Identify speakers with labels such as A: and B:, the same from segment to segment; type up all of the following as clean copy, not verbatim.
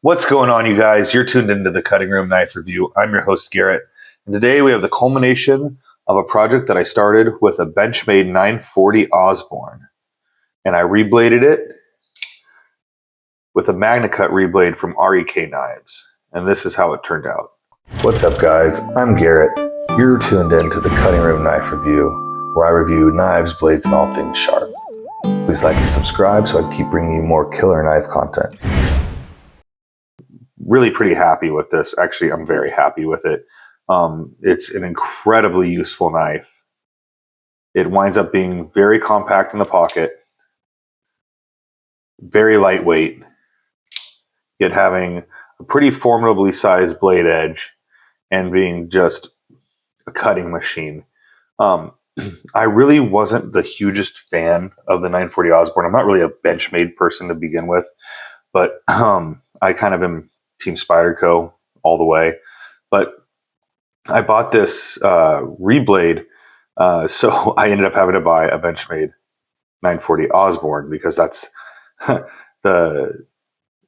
A: What's going on, you guys? You're tuned into the Cutting Room Knife Review. I'm your host, Garrett. And today we have the culmination of a project that I started with a Benchmade 940 Osbourne. And I rebladed it with a MagnaCut reblade from REK Knives. And this is how it turned out. What's up, guys? I'm Garrett. You're tuned into the Cutting Room Knife Review, where I review knives, blades, and all things sharp. Please like and subscribe so I can keep bringing you more killer knife content. Really pretty happy with this. Actually, I'm very happy with it. It's an incredibly useful knife. It winds up being very compact in the pocket, very lightweight, yet having a pretty formidably sized blade edge and being just a cutting machine. I really wasn't the hugest fan of the 940 Osbourne. I'm not really a Benchmade person to begin with, but I kind of am Team Spyderco all the way. But I bought this reblade, so I ended up having to buy a Benchmade 940 Osbourne because that's the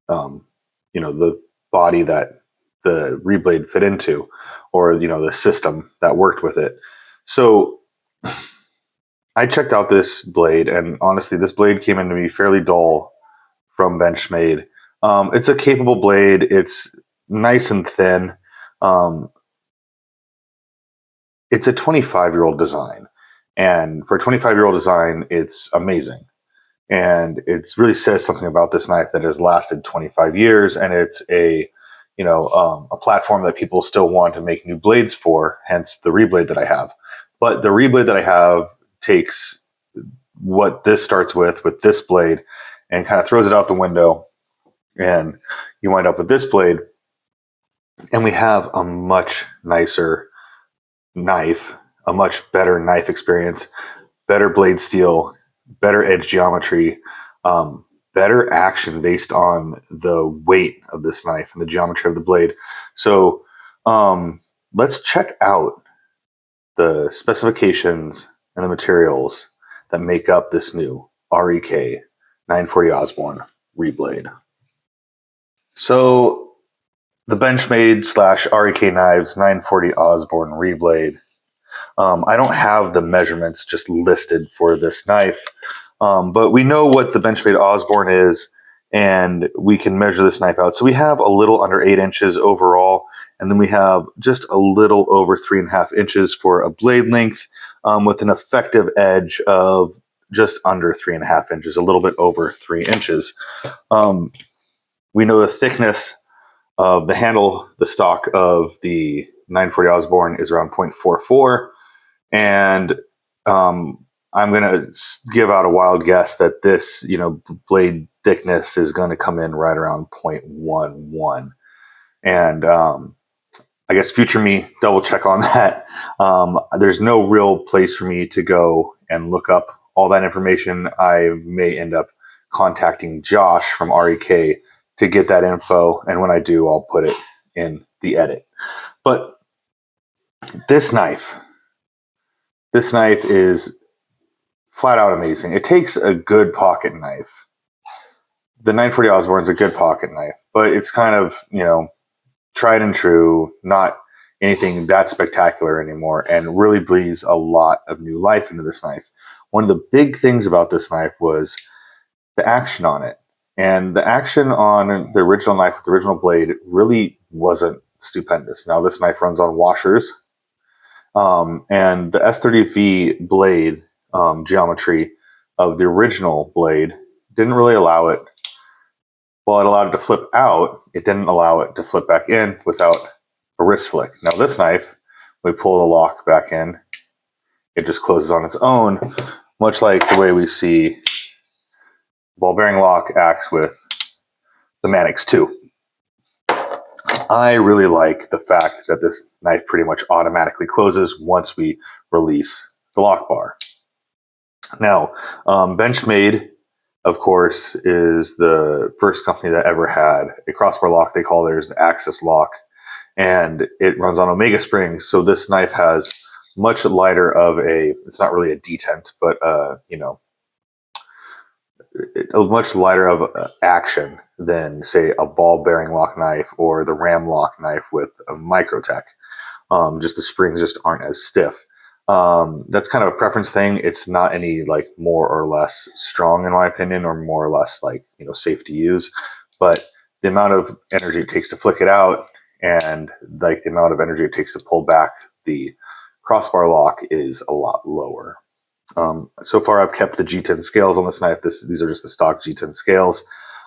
A: the body that the reblade fit into, or the system that worked with it. So I checked out this blade, and honestly, this blade came in to be fairly dull from Benchmade. It's a capable blade. It's nice and thin. It's a 25-year-old design, and for a 25-year-old design, it's amazing. And it really says something about this knife that has lasted 25 years, and it's a platform that people still want to make new blades for. Hence the reblade that I have. But the reblade that I have takes what this starts with this blade and kind of throws it out the window, and you wind up with this blade, and we have a much nicer knife, a much better knife experience, better blade steel, better edge geometry, better action based on the weight of this knife and the geometry of the blade. So let's check out the specifications and the materials that make up this new REK 940 Osbourne reblade. So the Benchmade / REK Knives 940 Osbourne reblade. I don't have the measurements just listed for this knife, but we know what the Benchmade Osbourne is, and we can measure this knife out. So we have a little under 8 inches overall, and then we have just a little over 3.5 inches for a blade length, with an effective edge of just under 3.5 inches, a little bit over 3 inches. We know the thickness of the handle, the stock of the 940 Osbourne is around 0.44, and I'm going to give out a wild guess that this, blade thickness is going to come in right around 0.11. And I guess future me, double check on that. There's no real place for me to go and look up all that information. I may end up contacting Josh from REK to get that info, and when I do, I'll put it in the edit. But this knife is flat out amazing. It takes a good pocket knife. The 940 Osbourne is a good pocket knife, but it's kind of, tried and true, not anything that spectacular anymore, and really breathes a lot of new life into this knife. One of the big things about this knife was the action on it. And the action on the original knife with the original blade really wasn't stupendous. Now this knife runs on washers, and the S30V blade geometry of the original blade didn't really allow it. While it allowed it to flip out, it didn't allow it to flip back in without a wrist flick. Now this knife, we pull the lock back in, it just closes on its own, much like the way we see ball bearing lock acts with the Manix 2. I really like the fact that this knife pretty much automatically closes once we release the lock bar. Now, Benchmade, of course, is the first company that ever had a crossbar lock. They call theirs the Axis lock, and it runs on Omega springs. So this knife has much lighter of it's not really a detent, but a much lighter of action than, say, a ball bearing lock knife or the ram lock knife with a Microtech. Just the springs just aren't as stiff. That's kind of a preference thing. It's not any like more or less strong in my opinion, or more or less like, safe to use. But the amount of energy it takes to flick it out, and like the amount of energy it takes to pull back the crossbar lock is a lot lower. So far, I've kept the G10 scales on this knife. These are just the stock G10 scales.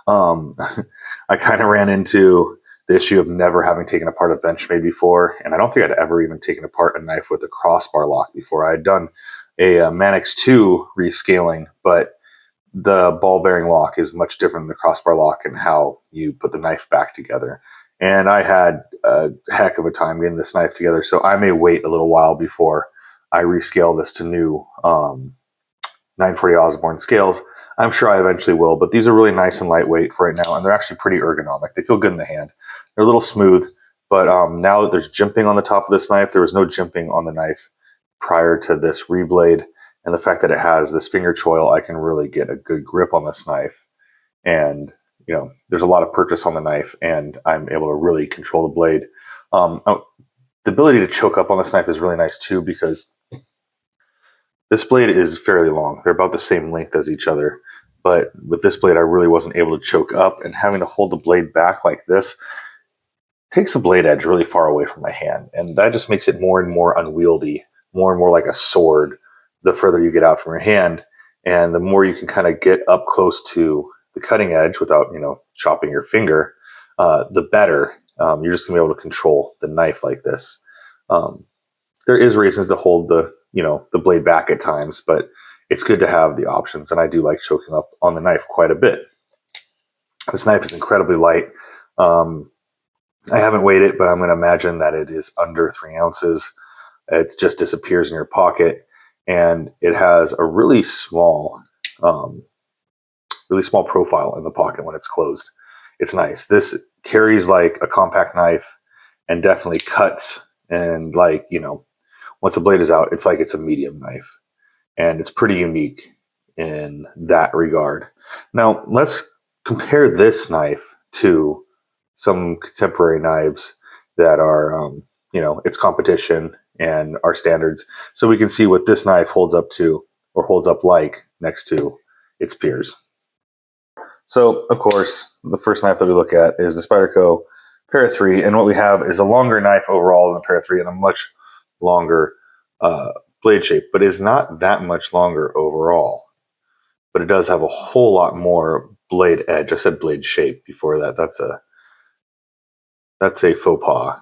A: I kind of ran into the issue of never having taken apart a Benchmade before, and I don't think I'd ever even taken apart a knife with a crossbar lock before. I had done a Manix 2 rescaling, but the ball bearing lock is much different than the crossbar lock and how you put the knife back together. And I had a heck of a time getting this knife together, so I may wait a little while before I rescale this to new 940 Osbourne scales. I'm sure I eventually will, but these are really nice and lightweight for right now, and they're actually pretty ergonomic. They feel good in the hand. They're a little smooth, but now that there's jimping on the top of this knife, there was no jimping on the knife prior to this Reblade, and the fact that it has this finger choil, I can really get a good grip on this knife. And there's a lot of purchase on the knife, and I'm able to really control the blade. The ability to choke up on this knife is really nice too, because this blade is fairly long. They're about the same length as each other. But with this blade, I really wasn't able to choke up, and having to hold the blade back like this takes the blade edge really far away from my hand. And that just makes it more and more unwieldy, more and more like a sword the further you get out from your hand. And the more you can kind of get up close to the cutting edge without, chopping your finger, the better. You're just going to be able to control the knife like this. There is reasons to hold the blade back at times, but it's good to have the options. And I do like choking up on the knife quite a bit. This knife is incredibly light. I haven't weighed it, but I'm going to imagine that it is under 3 ounces. It just disappears in your pocket, and it has a really small profile in the pocket when it's closed. It's nice. This carries like a compact knife and definitely cuts, and once the blade is out, it's like it's a medium knife, and it's pretty unique in that regard. Now, let's compare this knife to some contemporary knives that are, its competition and our standards, so we can see what this knife holds up to, or holds up like, next to its peers. So, of course, the first knife that we look at is the Spyderco Para 3, and what we have is a longer knife overall than the Para 3 and a much longer blade shape, but is not that much longer overall. But it does have a whole lot more blade edge. I said blade shape before that. That's a faux pas.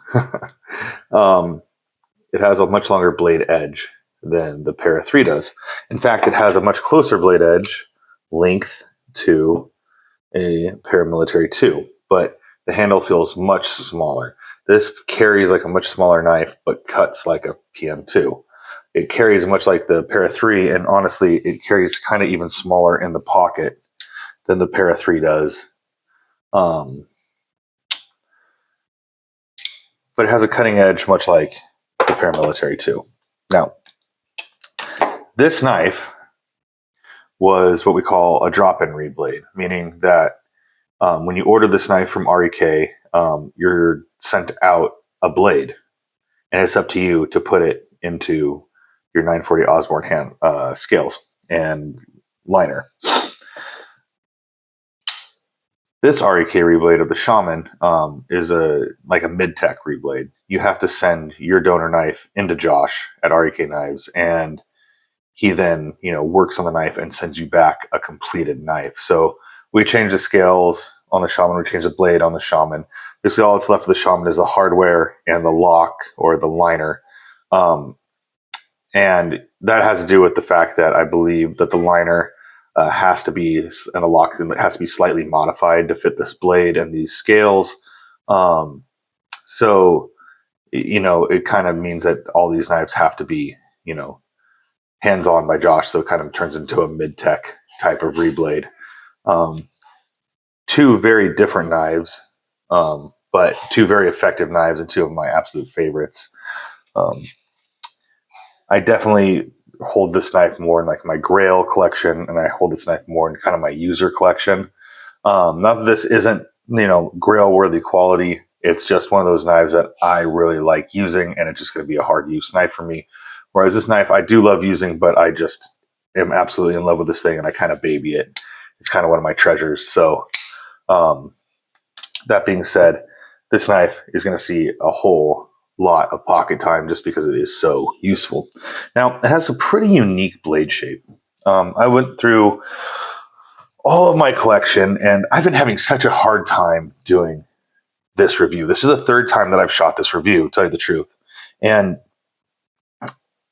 A: It has a much longer blade edge than the Para 3 does. In fact, it has a much closer blade edge length to a Paramilitary 2, but the handle feels much smaller. This carries like a much smaller knife, but cuts like a PM2. It carries much like the Para 3, and honestly, it carries kind of even smaller in the pocket than the Para 3 does. But it has a cutting edge much like the Paramilitary 2. Now, this knife was what we call a drop-in Reblade, meaning that when you order this knife from REK, you're sent out a blade, and it's up to you to put it into your 940 Osbourne hand scales and liner. This REK Reblade of the Shaman is like a mid-tech Reblade. You have to send your donor knife into Josh at REK Knives, and he then works on the knife and sends you back a completed knife. So we change the scales on the Shaman, we change the blade on the Shaman. Basically, all that's left of the Shaman is the hardware and the lock or the liner. And that has to do with the fact that I believe that the liner has to be, and the lock has to be slightly modified to fit this blade and these scales. So, it kind of means that all these knives have to be, hands-on by Josh. So it kind of turns into a mid-tech type of Reblade. Two very different knives, but two very effective knives and two of my absolute favorites. I definitely hold this knife more in like my Grail collection, and I hold this knife more in kind of my user collection. Not that this isn't, Grail worthy quality. It's just one of those knives that I really like using, and it's just going to be a hard use knife for me. Whereas this knife I do love using, but I just am absolutely in love with this thing, and I kind of baby it. It's kind of one of my treasures. So that being said, this knife is going to see a whole lot of pocket time just because it is so useful. Now, it has a pretty unique blade shape. I went through all of my collection, and I've been having such a hard time doing this review. This is the third time that I've shot this review, to tell you the truth. And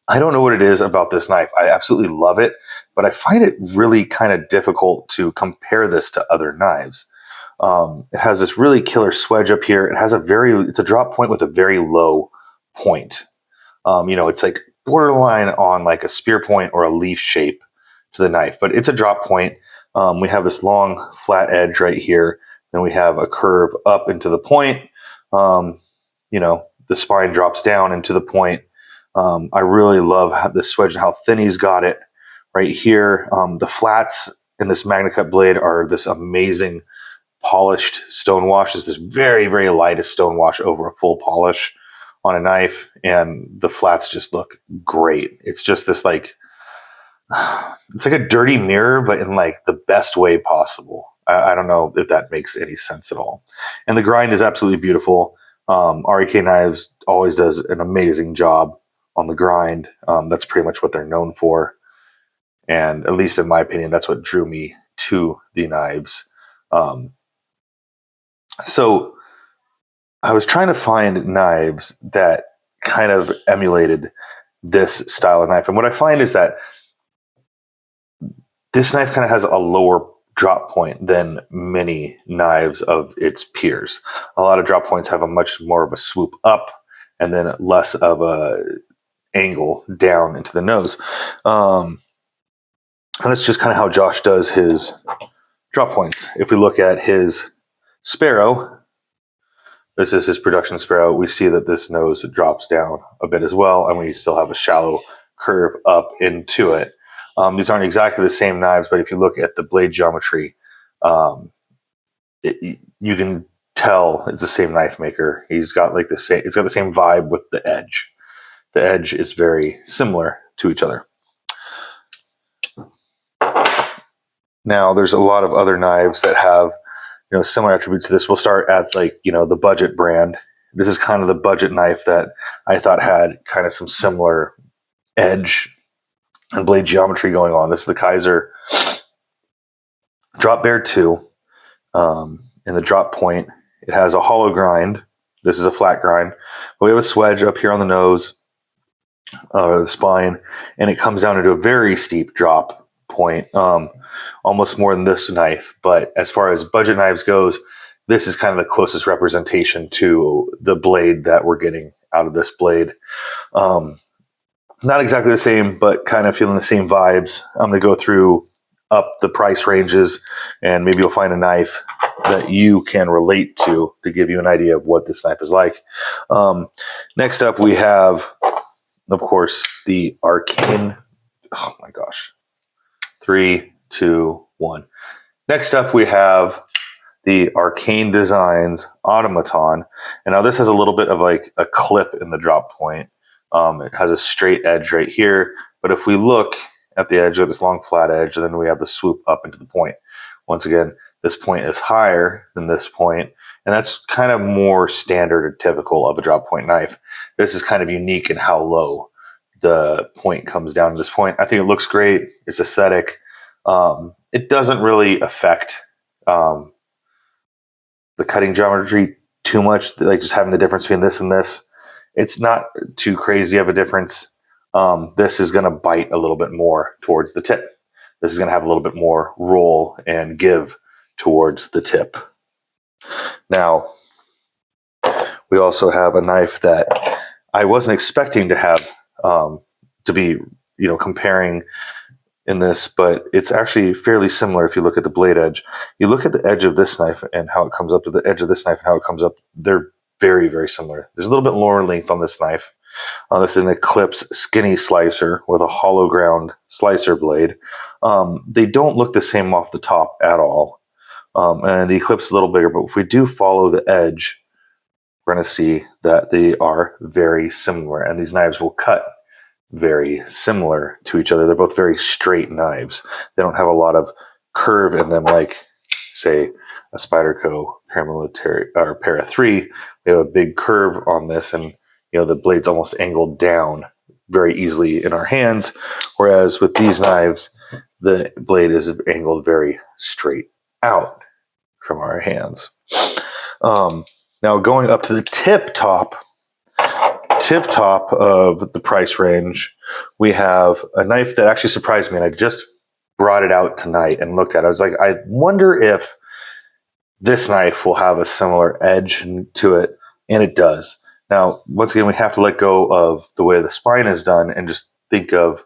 A: I don't know what it is about this knife. I absolutely love it, but I find it really kind of difficult to compare this to other knives. It has this really killer swedge up here. It's a drop point with a very low point. It's like borderline on like a spear point or a leaf shape to the knife, but it's a drop point. We have this long flat edge right here. Then we have a curve up into the point. The spine drops down into the point. I really love the swedge and how thin he's got it right here. The flats in this MagnaCut blade are this amazing polished stone wash. Is this very, very lightest stone wash over a full polish on a knife, and the flats just look great. It's just this it's like a dirty mirror, but in like the best way possible. I don't know if that makes any sense at all. And the grind is absolutely beautiful. REK Knives always does an amazing job on the grind. That's pretty much what they're known for. And at least in my opinion, that's what drew me to the knives. So I was trying to find knives that kind of emulated this style of knife. And what I find is that this knife kind of has a lower drop point than many knives of its peers. A lot of drop points have a much more of a swoop up and then less of a angle down into the nose. And that's just kind of how Josh does his drop points. If we look at his Sparrow, this is his production Sparrow, we see that this nose drops down a bit as well, and we still have a shallow curve up into it. These aren't exactly the same knives, but if you look at the blade geometry, you can tell it's the same knife maker. It's got the same vibe with the edge. The edge is very similar to each other. Now, there's a lot of other knives that have similar attributes to this. We'll start at the budget brand. This is kind of the budget knife that I thought had kind of some similar edge and blade geometry going on. This is the Kaiser Drop Bear 2. In the drop point, it has a hollow grind. This is a flat grind. But we have a swedge up here on the nose, the spine, and it comes down into a very steep drop point, almost more than this knife. But as far as budget knives goes, this is kind of the closest representation to the blade that we're getting out of this blade. Not exactly the same, but kind of feeling the same vibes. I'm going to go through up the price ranges, and maybe you'll find a knife that you can relate to give you an idea of what this knife is like. Next up, we have, of course, the Arcane. Oh my gosh. 3, 2, 1. Next up, we have the Arcane Designs Automaton. And now this has a little bit of like a clip in the drop point. It has a straight edge right here. But if we look at the edge of this long flat edge, then we have the swoop up into the point. Once again, this point is higher than this point, and that's kind of more standard or typical of a drop point knife. This is kind of unique in how low the point comes down to this point. I think it looks great. It's aesthetic. It doesn't really affect the cutting geometry too much, like just having the difference between this and this. It's not too crazy of a difference. This is going to bite a little bit more towards the tip. This is going to have a little bit more roll and give towards the tip. Now, we also have a knife that I wasn't expecting to have to be, comparing in this, but it's actually fairly similar. If you look at the blade edge, you look at the edge of this knife and how it comes up to the edge of this knife and how it comes up, they're very, very similar. There's a little bit lower length on this knife. This is an Eclipse skinny slicer with a hollow ground slicer blade. They don't look the same off the top at all. And the Eclipse is a little bigger, but if we do follow the edge, we're going to see that they are very similar, and these knives will cut very similar to each other. They're both very straight knives. They don't have a lot of curve in them like, say, a Spyderco paramilitary or Para 3. They have a big curve on this, and the blade's almost angled down very easily in our hands, whereas with these knives, the blade is angled very straight out from our hands. Now going up to the tip top of the price range, we have a knife that actually surprised me, and I just brought it out tonight and looked at it. I was like, I wonder if this knife will have a similar edge to it, and it does. Now, once again, we have to let go of the way the spine is done and just think of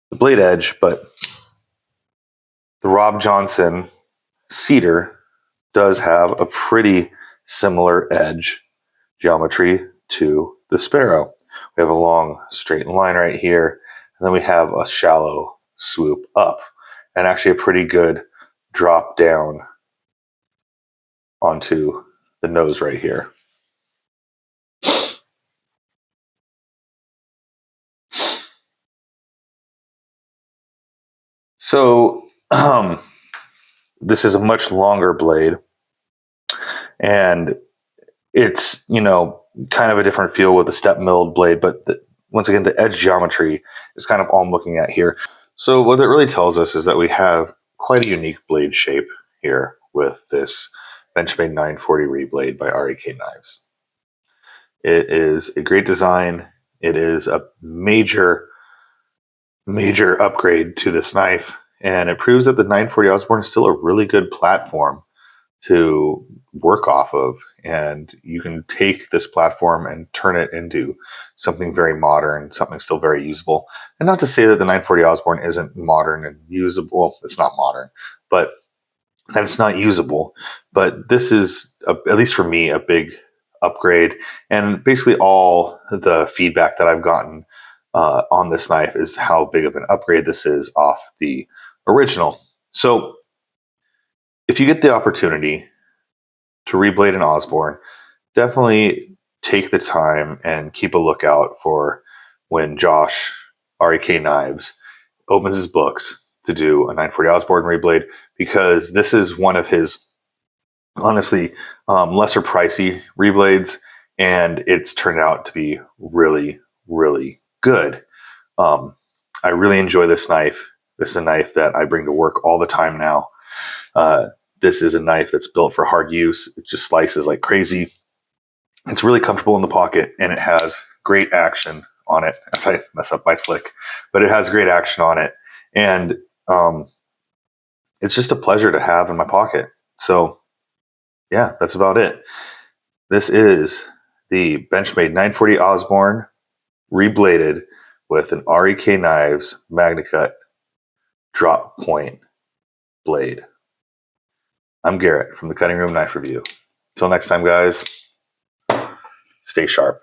A: the blade edge, but the Rob Johnson cedar does have a pretty similar edge geometry to the Sparrow. We have a long straight line right here, and then we have a shallow swoop up, and actually a pretty good drop down onto the nose right here. So this is a much longer blade, and it's kind of a different feel with a step milled blade, but once again, the edge geometry is kind of all I'm looking at here. So what it really tells us is that we have quite a unique blade shape here with this Benchmade 940 Reblade by REK Knives. It is a great design. It is a major upgrade to this knife, and it proves that the 940 Osbourne is still a really good platform to work off of, and you can take this platform and turn it into something very modern, something still very usable. And not to say that the 940 Osbourne isn't modern and usable. Well, it's not modern, but that it's not usable. But this is, at least for me, a big upgrade. And basically all the feedback that I've gotten on this knife is how big of an upgrade this is off the original. So if you get the opportunity to reblade an Osbourne, definitely take the time and keep a lookout for when Josh, REK Knives, opens his books to do a 940 Osbourne reblade, because this is one of his, honestly, lesser pricey reblades, and it's turned out to be really, really good. I really enjoy this knife. This is a knife that I bring to work all the time now. This is a knife that's built for hard use. It just slices like crazy. It's really comfortable in the pocket, and it has great action on it. As I mess up my flick, but it has great action on it, and it's just a pleasure to have in my pocket. So yeah, that's about it. This is the Benchmade 940 Osbourne rebladed with an REK Knives MagnaCut drop point blade. I'm Garrett from the Cutting Room Knife Review. Until next time, guys, stay sharp.